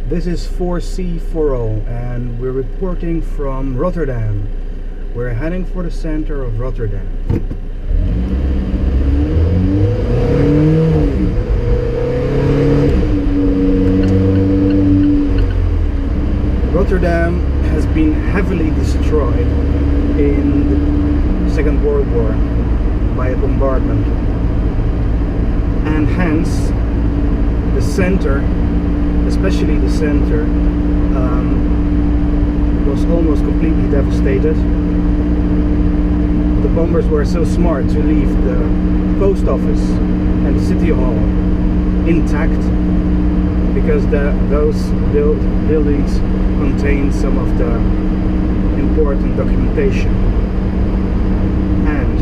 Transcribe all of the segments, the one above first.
This is 4C40 and we're reporting from Rotterdam. We're heading for the center of Rotterdam. Rotterdam has been heavily destroyed in the Second World War by a bombardment, and hence the center, especially the center, was almost completely devastated. The bombers were so smart to leave the post office and the city hall intact, because those buildings contain some of the important documentation. And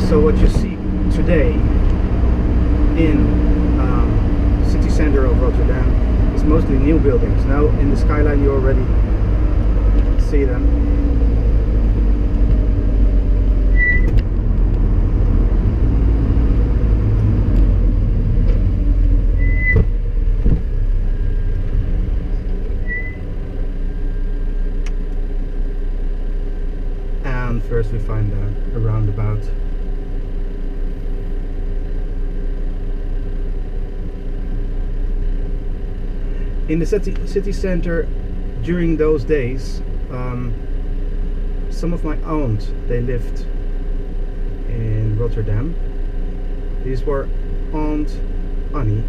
so what you see today in city center of Rotterdam is mostly new buildings. Now in the skyline you already see them. And first we find a roundabout. In the city center during those days, some of my aunts, they lived in Rotterdam. These were Aunt Annie,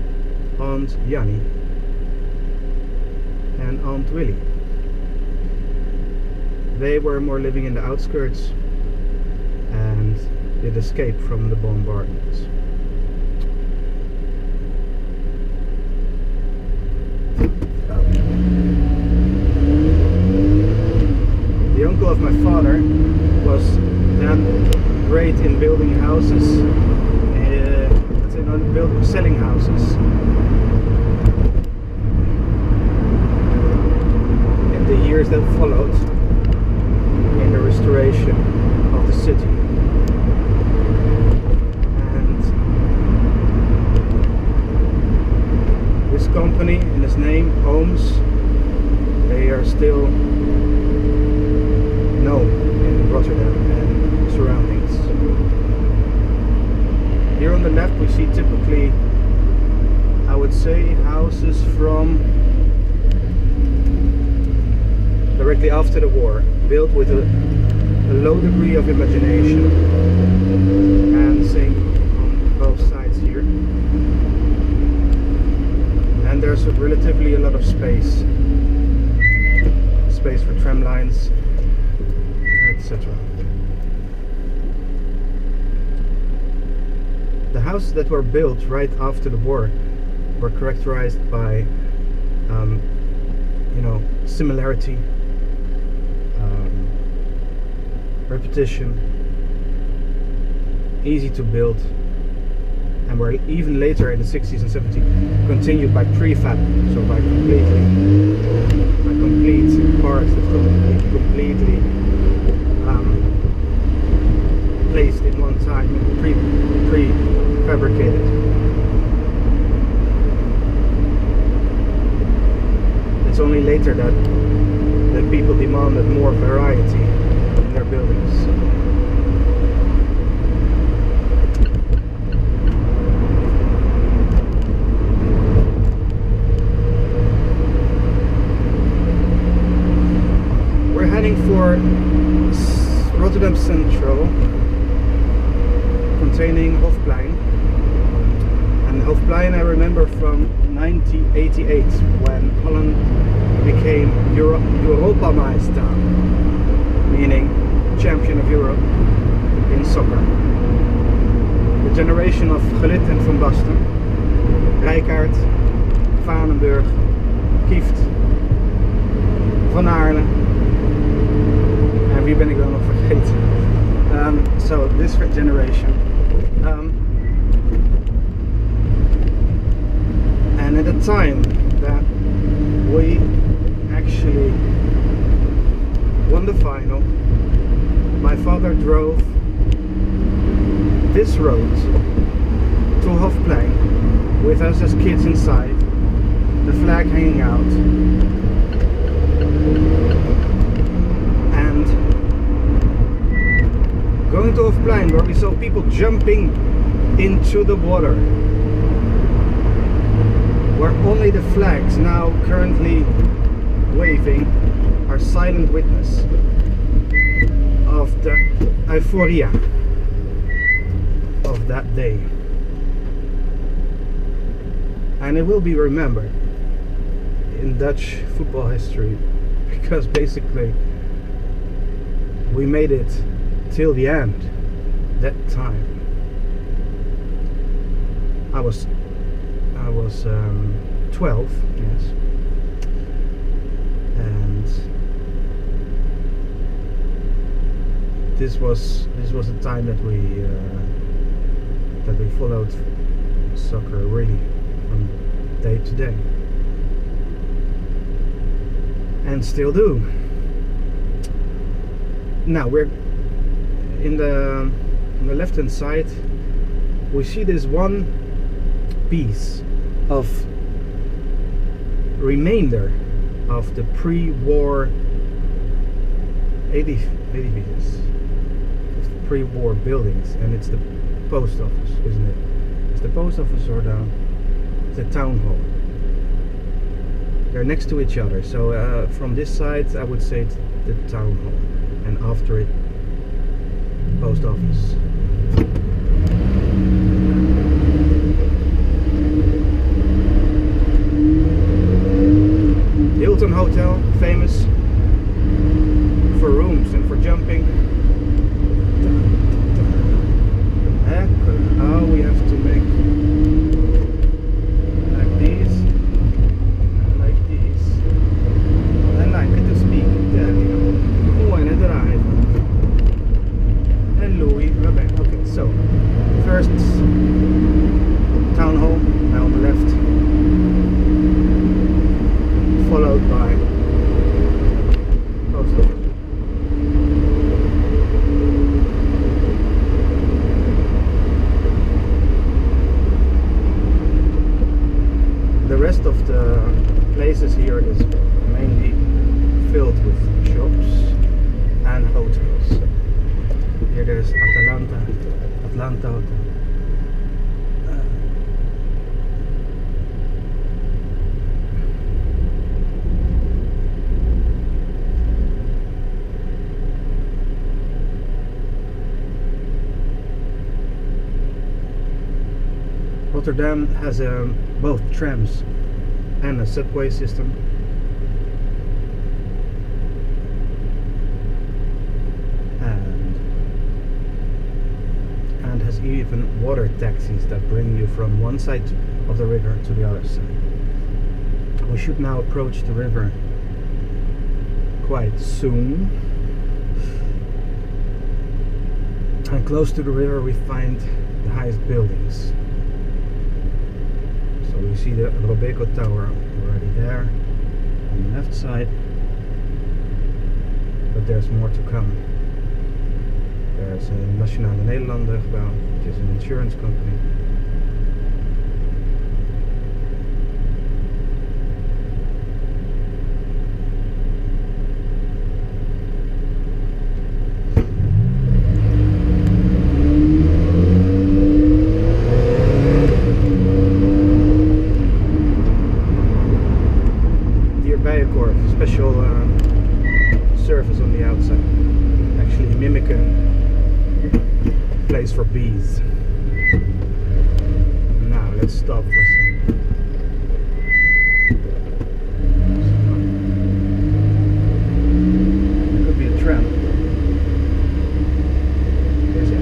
Aunt Jannie and Aunt Willie. They were more living in the outskirts and did escape from the bombardments. The uncle of my father was then great in building houses, selling houses. In the years that followed, in the restoration of the city. And this company and his name, Ooms, they are still known in Rotterdam and surroundings. Here on the left we see typically, I would say, houses from directly after the war, built with a low degree of imagination, and same on both sides here. And there's relatively a lot of space for tram lines, etc. The houses that were built right after the war were characterized by similarity, repetition, easy to build, and were even later in the 60s and 70s continued by prefab, so by complete parts that could be completely placed in one time, prefabricated. It's only later that people demanded more variety in their buildings. We're heading for Rotterdam Central, containing Hofplein. And Hofplein I remember from 1988, when Holland became Europameister, meaning champion of Europe in soccer. The generation of Gullit and Van Basten, Rijkaard, Vanenburg, Kieft, Van Aarle, en wie ben ik dan nog vergeten? So this generation. And at the time that we actually won the final, my father drove this road to Hofplein with us as kids inside the flag hanging out, and going to Hofplein, where we saw people jumping into the water, where only the flags now currently waving are silent witness of the euphoria of that day. And it will be remembered in Dutch football history, because basically we made it till the end that time. I was 12, yes, and this was the time that we followed soccer really from day to day, and still do. Now we're on the left hand side. We see this one piece of remainder of the pre-war edifices, pre-war buildings, and it's the post office, isn't it? It's the post office or the town hall. They're next to each other, so from this side I would say it's the town hall, and after it, post office. The Hilton Hotel, famous for rooms and for jumping. Now we have to make like these, like these. En like to speak Italian. Buona drive. And Louis, vabbè, okay, so first town hall, now on the left, followed by post office. The rest of the places here is mainly filled with shops and hotels. Here there's Atlanta Hotel. Rotterdam has both trams and a subway system. And has even water taxis that bring you from one side of the river to the other side. We should now approach the river quite soon. And close to the river we find the highest buildings. So we see the Robeco Tower already there on the left side, but there's more to come. There's a Nationale Nederlanden gebouw, which is an insurance company. Special surface on the outside, actually mimic a place for bees. Now let's stop for some. It could be a tram. Is it?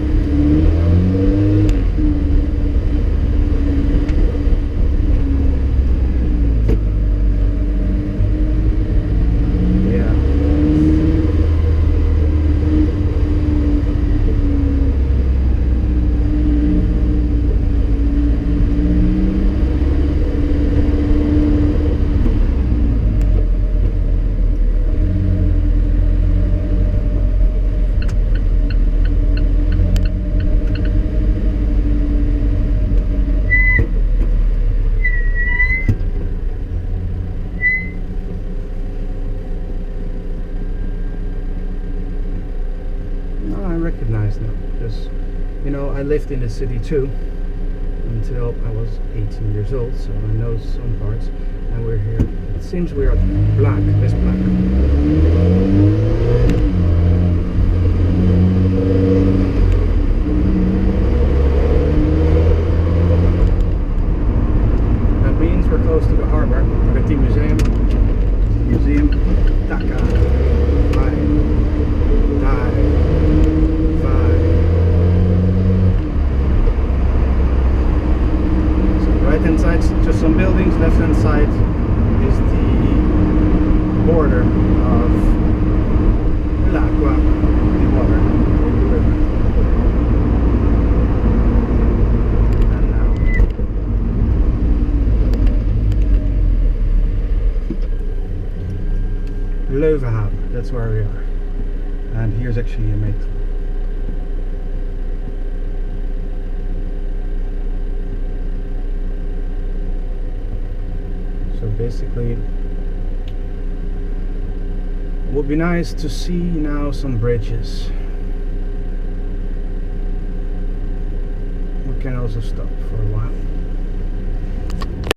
bit nice now, because you know I lived in the city too until I was 18 years old, so I know some parts. And we're here. It seems we're at Blaak. This Blaak. That means we're close to the harbor, at the museum. Museum Taka. Right hand side, just some buildings. Left hand side is the border of Blaak, the water, the river. And now Leuvenhaven, that's where we are. And here's actually a metro. Basically, it would be nice to see now some bridges. We can also stop for a while.